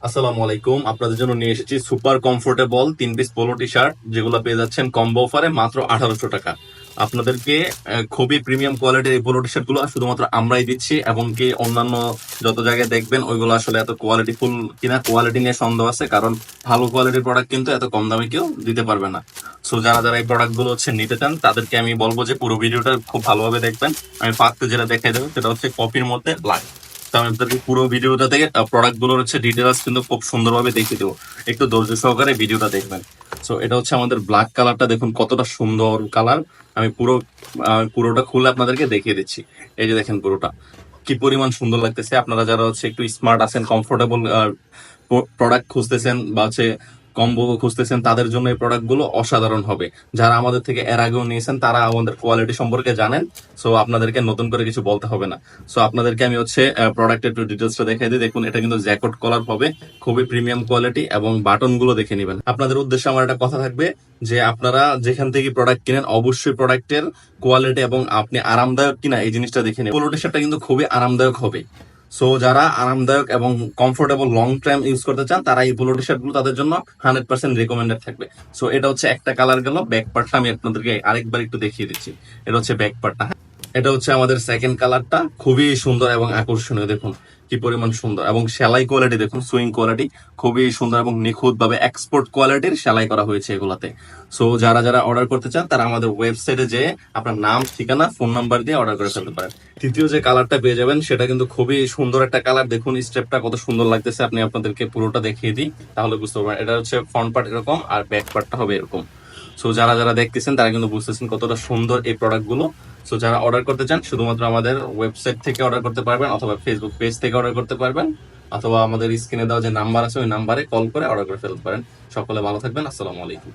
আসসালামু আলাইকুম। আপনাদের জন্য নিয়ে এসেছি super comfortable 3 piece polo T shirt, যেগুলো পেয়ে যাচ্ছেন কম্বো অফারে মাত্র 1800 টাকা। আপনাদেরকে খুবই প্রিমিয়াম কোয়ালিটির এই পোলো টি শার্ট গুলো শুধুমাত্র আমরাই দিচ্ছি, এবং কি অন্যান্য যত জায়গায় দেখবেন ওইগুলো আসলে এত কোয়ালিটি ফুল কিনা, কোয়ালিটি নিয়ে সন্দেহ আছে, কারণ ভালো কোয়ালিটির প্রোডাক্ট কিন্তু এত কম দামে কেউ দিতে পারবে না। সো যারা যারা এই প্রোডাক্ট গুলো নিতে চান তাদেরকে আমি বলবো যে পুরো ভিডিওটা খুব ভালোভাবে দেখবেন। আমি ফার্স্টে যেটা দেখাই দেবো সেটা হচ্ছে কপির মধ্যে ব্ল্যাক। তো আমি আপনাদেরকে পুরো ভিডিওটা থেকে প্রোডাক্ট গুলোর ডিটেলস কিন্তু খুব সুন্দরভাবে দেখিয়ে দেবো। একটু ধৈর্য সহকারে ভিডিওটা দেখবেন। সো এটা হচ্ছে আমাদের ব্ল্যাক কালারটা, দেখুন কতটা সুন্দর কালার। আমি পুরোটা খুলে আপনাদেরকে দেখিয়ে দিচ্ছি। এই যে দেখেন পুরোটা কি পরিমাণ সুন্দর লাগতেছে। আপনারা যারা একটু স্মার্ট আছেন, কমফোর্টেবল প্রোডাক্ট খুঁজতেছেন বা কম্বো খুঁজতেছেন, তাদের জন্য এই প্রোডাক্ট গুলো অসাধারণ হবে। যারা আমাদের থেকে এর আগেও নিয়েছেন তারা আমাদের কোয়ালিটি সম্পর্কে জানেন। সো আপনাদেরকে নতুন করে কিছু বলতে হবে না। সো আপনাদেরকে আমি প্রোডাক্টের একটু ডিটেলসটা দেখাই দিই। দেখুন এটা কিন্তু জ্যাকেট কলার হবে, খুবই প্রিমিয়াম কোয়ালিটি, এবং বাটন গুলো দেখে নেবেন। আপনাদের উদ্দেশ্যে আমার একটা কথা থাকবে যে আপনারা যেখান থেকে প্রোডাক্ট কিনেন অবশ্যই প্রোডাক্টের কোয়ালিটি এবং আপনি আরামদায়ক কিনা এই জিনিসটা দেখে নেবেন। পোলো টি শার্টটা কিন্তু খুবই আরামদায়ক হবে। সো যারা আরামদায়ক এবং কমফোর্টেবল লং টাইম ইউজ করতে চান তারা এই পোলো টি শার্ট গুলো তাদের জন্য 100% রিকমেন্ডেড থাকবে। সো এটা হচ্ছে একটা কালার গেল। ব্যাক পার্টটা আমি আপনাদেরকে আরেকবার একটু দেখিয়ে দিচ্ছি। এটা হচ্ছে ব্যাক পার্টটা। এটা হচ্ছে আমাদের সেকেন্ড কালারটা, খুবই সুন্দর এবং আকর্ষণীয়। দেখুন কি পরিমাণ সুন্দর, এবং সেলাই কোয়ালিটি দেখুন, সুইং কোয়ালিটি খুবই সুন্দর এবং নিখুঁত ভাবে এক্সপোর্ট কোয়ালিটির সেলাই করা হয়েছে এগুলাতে। সো যারা যারা অর্ডার করতে চান তারা আমাদের ওয়েবসাইটে যে আপনার নাম, ঠিকানা, ফোন নাম্বার দিয়ে অর্ডার করে ফেলতে পারেন। তৃতীয় যে কালারটা পেয়ে যাবেন সেটা কিন্তু খুবই সুন্দর একটা কালার। দেখুন স্টেপটা কত সুন্দর লাগতেছে। আপনি আপনাদেরকে পুরোটা দেখিয়ে দিই তাহলে বুঝতে পারবেন। এটা হচ্ছে ফ্রন্ট পার্ট এরকম আর ব্যাক পার্টটা হবে এরকম। সো যারা যারা দেখতেছেন তারা কিন্তু বুঝতেছেন কতটা সুন্দর এই প্রোডাক্ট গুলো। সো যারা অর্ডার করতে চান শুধুমাত্র আমাদের ওয়েবসাইট থেকে অর্ডার করতে পারবেন, অথবা ফেসবুক পেজ থেকে অর্ডার করতে পারবেন, অথবা আমাদের স্ক্রিনে দেওয়া যে নাম্বার আছে ওই নাম্বারে কল করে অর্ডার করে ফেলতে পারেন। সকলে ভালো থাকবেন। আসসালামু আলাইকুম।